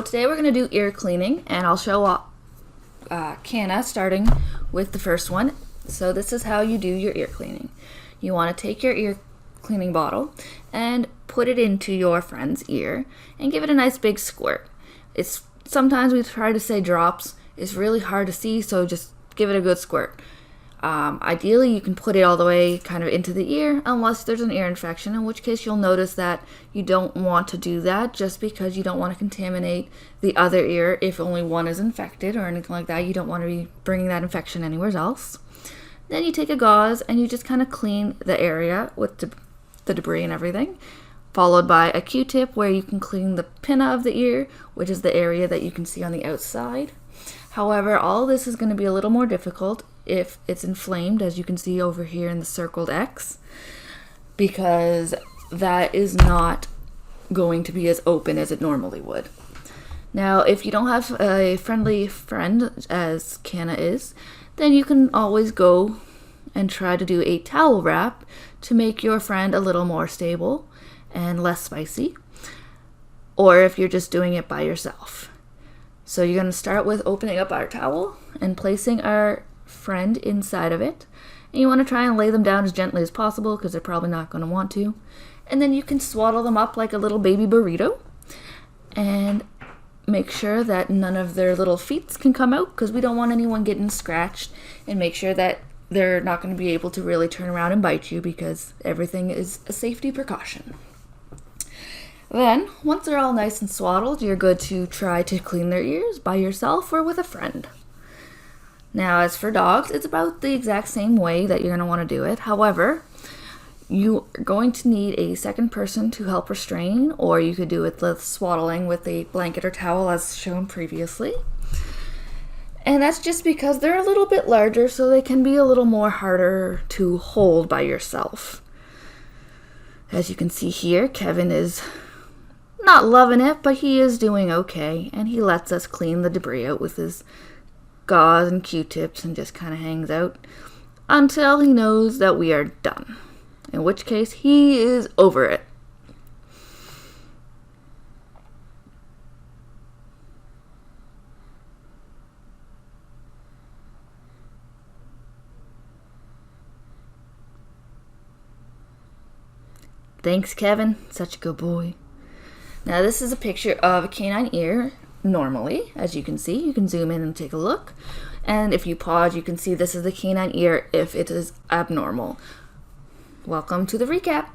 So today we're going to do ear cleaning, and I'll show Canna starting with the first one. So this is how you do your ear cleaning. You want to take your ear cleaning bottle and put it into your friend's ear and give it a nice big squirt. Sometimes we try to say drops. It's really hard to see, so just give it a good squirt. Ideally, you can put it all the way kind of into the ear unless there's an ear infection, in which case you'll notice that you don't want to do that just because you don't want to contaminate the other ear if only one is infected or anything like that. You don't want to be bringing that infection anywhere else. Then you take a gauze and you just kind of clean the area with the debris and everything, followed by a Q-tip where you can clean the pinna of the ear, which is the area that you can see on the outside. However, all this is going to be a little more difficult if it's inflamed, as you can see over here in the circled X, because that is not going to be as open as it normally would. Now, if you don't have a friendly friend, as Canna is, then you can always go and try to do a towel wrap to make your friend a little more stable and less spicy, or if you're just doing it by yourself. So you're going to start with opening up our towel and placing our friend inside of it. And you want to try and lay them down as gently as possible because they're probably not going to want to. And then you can swaddle them up like a little baby burrito and make sure that none of their little feet can come out because we don't want anyone getting scratched, and make sure that they're not going to be able to really turn around and bite you because everything is a safety precaution. Then, once they're all nice and swaddled, you're good to try to clean their ears by yourself or with a friend. Now, as for dogs, it's about the exact same way that you're going to want to do it. However, you are going to need a second person to help restrain, or you could do it with swaddling with a blanket or towel as shown previously. And that's just because they're a little bit larger, so they can be a little more harder to hold by yourself. As you can see here, Kevin is not loving it, but he is doing okay, and he lets us clean the debris out with his gauze and Q-tips and just kind of hangs out until he knows that we are done, in which case he is over it. Thanks, Kevin. Such a good boy. Now, this is a picture of a canine ear normally. As you can see, you can zoom in and take a look. And if you pause, you can see this is the canine ear if it is abnormal. Welcome to the recap.